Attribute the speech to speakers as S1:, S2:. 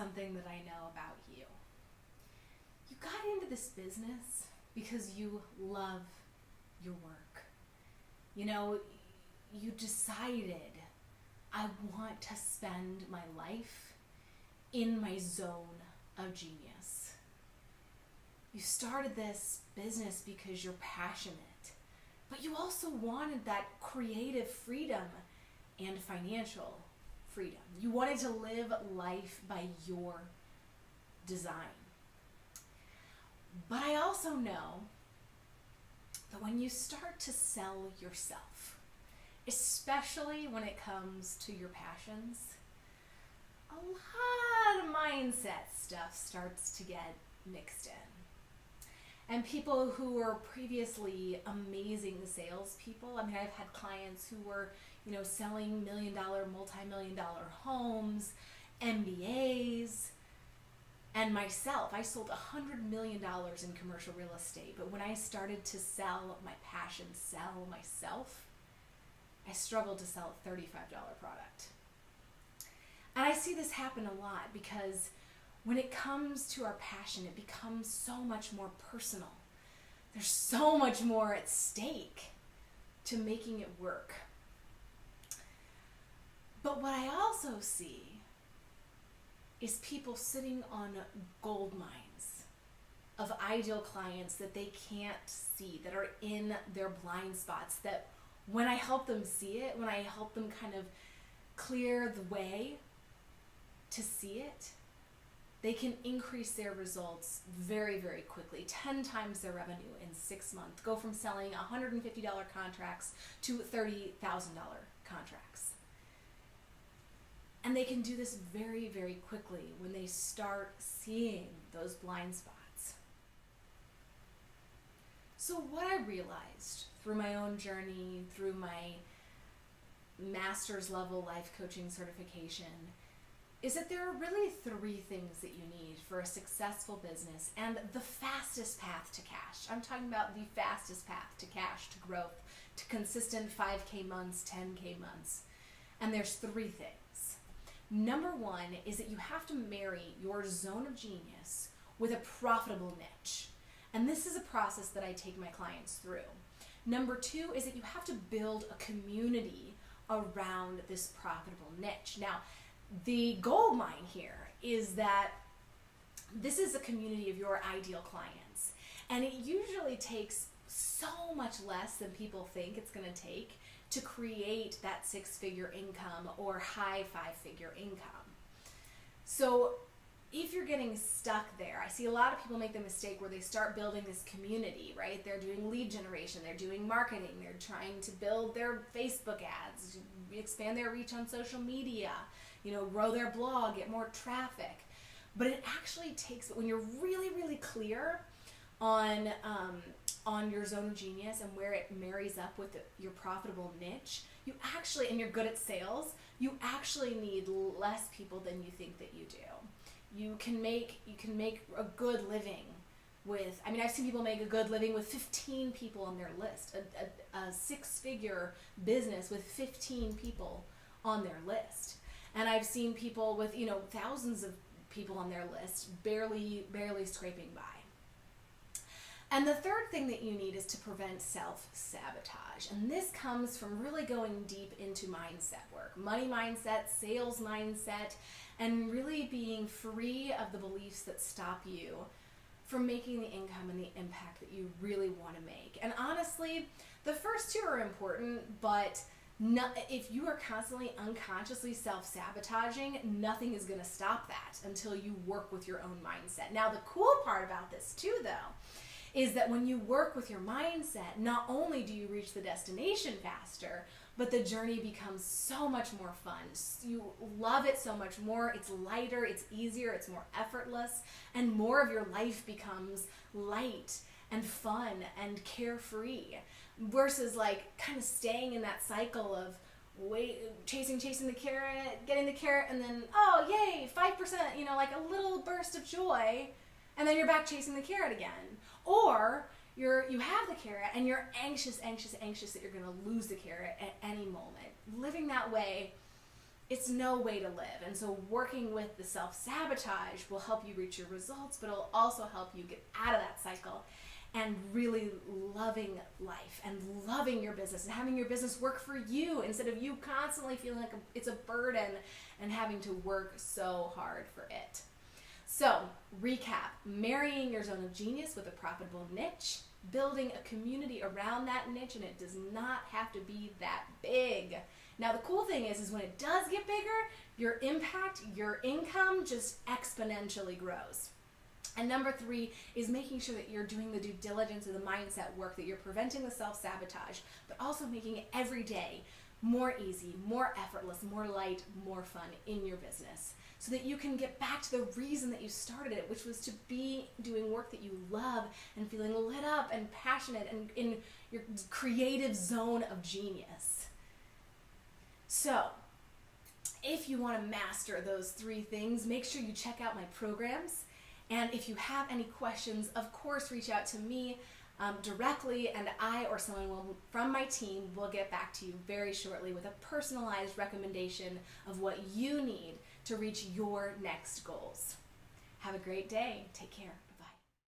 S1: something that I know about you. You got into this business because you love your work. You know, you decided, I want to spend my life in my zone of genius. You started this business because you're passionate, but you also wanted that creative freedom and financial freedom. You wanted to live life by your design. But I also know that when you start to sell yourself, especially when it comes to your passions, a lot of mindset stuff starts to get mixed in. And people who were previously amazing salespeople, I mean, I've had clients who were, selling $1 million, multi-million-dollar homes, MBAs, and myself, I sold $100 million in commercial real estate. But when I started to sell my passion, sell myself, I struggled to sell a $35 product. And I see this happen a lot because when it comes to our passion, it becomes so much more personal. There's so much more at stake to making it work. But what I also see is people sitting on gold mines of ideal clients that they can't see, that are in their blind spots, that when I help them see it, when I help them kind of clear the way to see it, they can increase their results very, very quickly, 10 times their revenue in 6 months, go from selling $150 contracts to $30,000 contracts. And they can do this very, very quickly when they start seeing those blind spots. So what I realized through my own journey, through my master's level life coaching certification, is that there are really 3 things that you need for a successful business and the fastest path to cash. I'm talking about the fastest path to cash, to growth, to consistent 5K months, 10K months. And there's 3 things. Number 1 is that you have to marry your zone of genius with a profitable niche. And this is a process that I take my clients through. Number 2 is that you have to build a community around this profitable niche. Now, the gold mine here is that this is a community of your ideal clients. And it usually takes so much less than people think it's going to take to create that 6-figure income or high 5-figure income. So if you're getting stuck there, I see a lot of people make the mistake where they start building this community, right? They're doing lead generation, they're doing marketing, they're trying to build their Facebook ads, expand their reach on social media, grow their blog, get more traffic. But it actually takes, when you're really, really clear on your zone of genius and where it marries up with your profitable niche, you actually, and you're good at sales, you actually need less people than you think that you do. You can make a good living with, I've seen people make a good living with 15 people on their list, a 6-figure business with 15 people on their list. And I've seen people with, thousands of people on their list barely scraping by. And the third thing that you need is to prevent self-sabotage. And this comes from really going deep into mindset work, money mindset, sales mindset, and really being free of the beliefs that stop you from making the income and the impact that you really want to make. And honestly, the first 2 are important, but if you are constantly unconsciously self-sabotaging, nothing is going to stop that until you work with your own mindset. Now, the cool part about this too, though, is that when you work with your mindset, not only do you reach the destination faster, but the journey becomes so much more fun. You love it so much more. It's lighter, it's easier, it's more effortless, and more of your life becomes light and fun and carefree versus kind of staying in that cycle of chasing the carrot, getting the carrot, and then, oh, yay, 5%, like a little burst of joy, and then you're back chasing the carrot again. Or you have the carrot and you're anxious that you're going to lose the carrot at any moment. Living that way it's no way to live. And so working with the self-sabotage will help you reach your results, but it'll also help you get out of that cycle and really loving life and loving your business and having your business work for you instead of you constantly feeling like it's a burden and having to work so hard for it. So, recap: marrying your zone of genius with a profitable niche, building a community around that niche, and it does not have to be that big. Now, the cool thing is when it does get bigger, your impact, your income just exponentially grows. And number 3 is making sure that you're doing the due diligence and the mindset work, that you're preventing the self-sabotage, but also making it every day more easy, more effortless, more light, more fun in your business, so that you can get back to the reason that you started it, which was to be doing work that you love and feeling lit up and passionate and in your creative zone of genius. So, if you want to master those 3 things, make sure you check out my programs. And if you have any questions, of course, reach out to me directly, and I or someone from my team will get back to you very shortly with a personalized recommendation of what you need to reach your next goals. Have a great day. Take care.